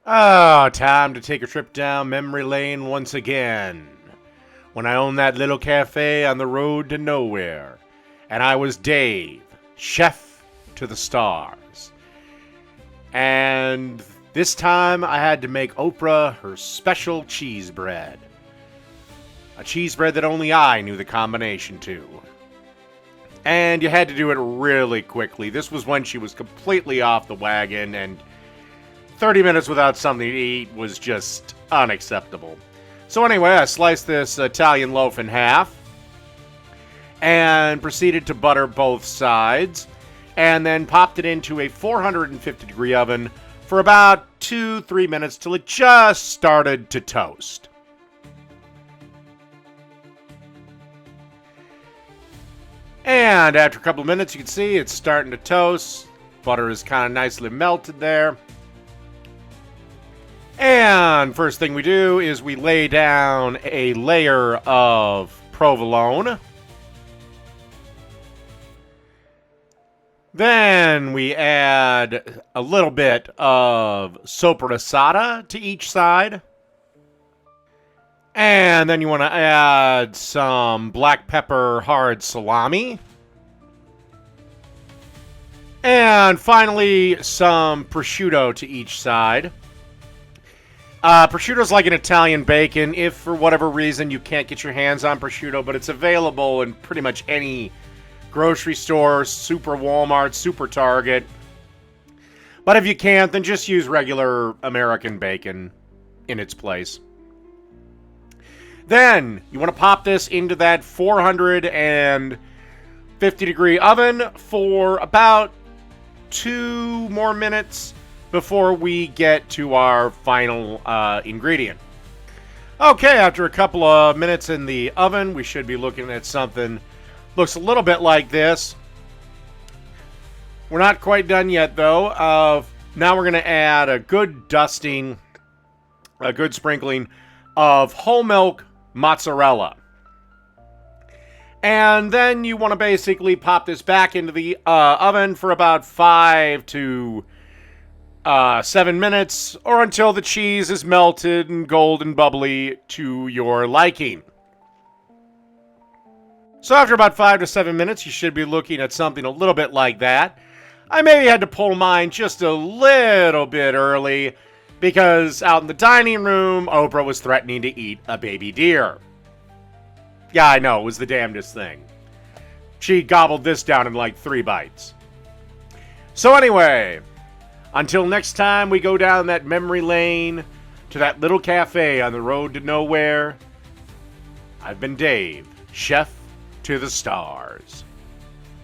Oh, time to take a trip down memory lane once again. When I owned that little cafe on the road to nowhere. And I was Dave, chef to the stars. And this time I had to make Oprah her special cheese bread. A cheese bread that only I knew the combination to. And you had to do it really quickly. This was when she was completely off the wagon, and 30 minutes without something to eat was just unacceptable. So anyway, I sliced this Italian loaf in half and proceeded to butter both sides and then popped it into a 450 degree oven for about 2-3 minutes till it just started to toast. And after a couple of minutes, you can see it's starting to toast. Butter is kind of nicely melted there. And first thing we do is we lay down a layer of provolone. Then we add a little bit of soppressata to each side. And then you want to add some black pepper hard salami. And finally, some prosciutto to each side. Prosciutto is like an Italian bacon if for whatever reason you can't get your hands on prosciutto, but it's available in pretty much any grocery store, super Walmart, super Target. But if you can't, then just use regular American bacon in its place. Then you want to pop this into that 450 degree oven for about 2 more minutes before we get to our final ingredient. Okay, after a couple of minutes in the oven, we should be looking at something looks a little bit like this. We're not quite done yet, though. Now we're going to add a good dusting, a good sprinkling of whole milk mozzarella. And then you want to basically pop this back into the oven for about 5 to 7 minutes, or until the cheese is melted and golden bubbly to your liking. So after about 5 to 7 minutes, you should be looking at something a little bit like that. I maybe had to pull mine just a little bit early, because out in the dining room, Oprah was threatening to eat a baby deer. Yeah, I know, it was the damnedest thing. She gobbled this down in like 3 bites. So anyway, until next time we go down that memory lane to that little cafe on the road to nowhere, I've been Dave, chef to the stars.